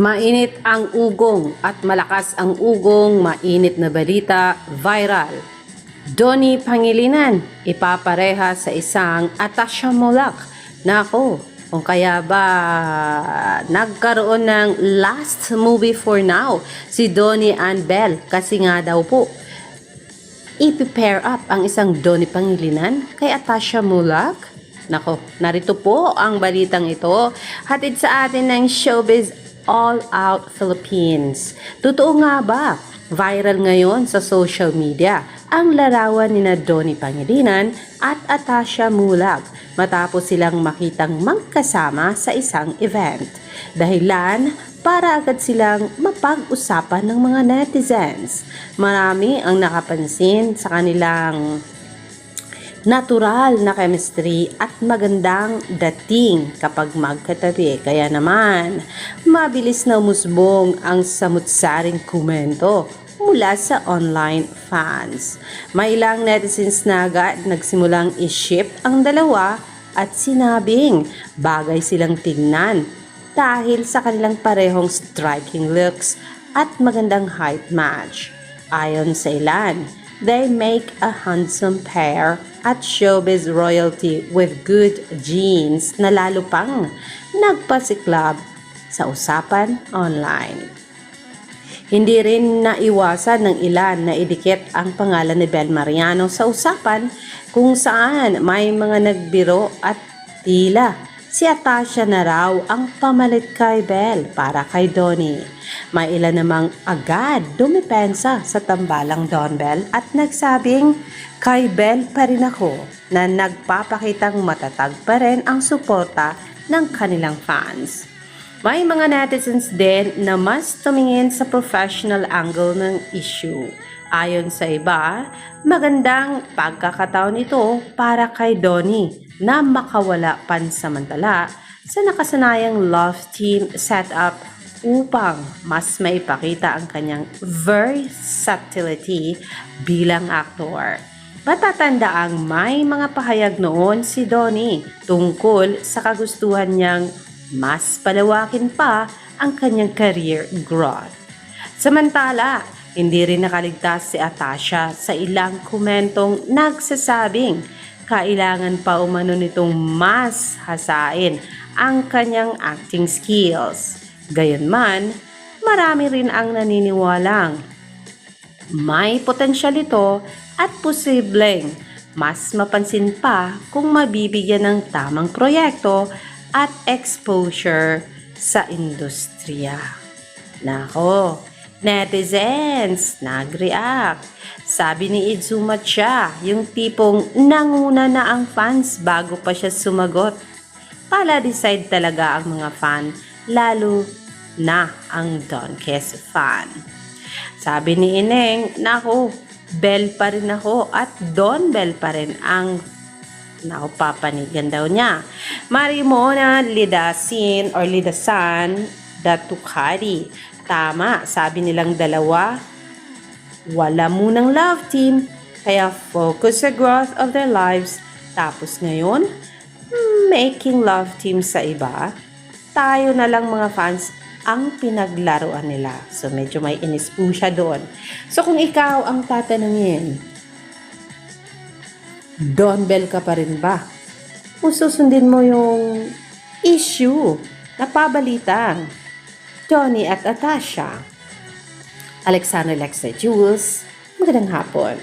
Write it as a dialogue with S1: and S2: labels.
S1: Mainit ang ugong at malakas ang ugong, mainit na balita, viral. Donnie Pangilinan, ipapareha sa isang Atasha Mollak. Nako, kung kaya ba nagkaroon ng last movie for now si Donnie and Belle kasi nga daw po ipi-pair up ang isang Donnie Pangilinan kay Atasha Mollak. Nako, narito po ang balitang ito. Hatid sa atin ng Showbiz All Out Philippines. Totoo nga ba? Viral ngayon sa social media ang larawan ni Donnie Pangilinan at Atasha Mollak matapos silang makitang magkasama sa isang event. Dahilan para agad silang mapag-usapan ng mga netizens. Marami ang nakapansin sa kanilang natural na chemistry at magandang dating kapag magkatabi. Kaya naman, mabilis na umusbong ang samut-saring komento mula sa online fans. May ilang netizens na agad nagsimulang i-ship ang dalawa at sinabing bagay silang tignan dahil sa kanilang parehong striking looks at magandang height match. Ayon sa ilan, they make a handsome pair at showbiz royalty with good genes na lalo pang nagpasiklab sa usapan online. Hindi rin naiwasan ng ilan na idikit ang pangalan ni Belle Mariano sa usapan kung saan may mga nagbiro at tila si Atasha na raw ang pamalit kay Belle para kay Donnie. May ilan namang agad dumipensa sa tambalang Don Belle at nagsabing kay Belle pa rin ako na nagpapakitang matatag pa rin ang suporta ng kanilang fans. May mga netizens din na mas tumingin sa professional angle ng issue. Ayon sa iba, magandang pagkakataon ito para kay Donnie na makawala pansamantala sa nakasanayang love team setup upang mas maipakita ang kanyang versatility bilang aktor. Matatandaang may mga pahayag noon si Donnie tungkol sa kagustuhan niyang mas palawakin pa ang kanyang career growth. Samantala, hindi rin nakaligtas si Atasha sa ilang komentong nagsasabing kailangan pa umano nitong mas hasain ang kanyang acting skills. Gayunman, marami rin ang naniniwalang may potensyal ito at posibleng mas mapansin pa kung mabibigyan ng tamang proyekto at exposure sa industriya. Nako, netizens, nag-react. Sabi ni Izuma Cha, yung tipong nanguna na ang fans bago pa siya sumagot. Pala-decide talaga ang mga fan, lalo na ang Don Kes fan. Sabi ni Ineng, naku, Belle pa rin ako at Don Belle pa rin ang papanigan daw niya. Marimona Lidasin or Lidasan Datukari. Tama, sabi nilang dalawa, wala munang love team, kaya focus sa growth of their lives. Tapos ngayon, making love team sa iba. Tayo na lang mga fans ang pinaglaruan nila. So medyo may inis po siya doon. So kung ikaw ang tatanungin, Don Belle ka pa rin ba? O susundin mo yung issue na pabalitang Donnie at Atasha? Alexander Lexa Jules, magandang hapon.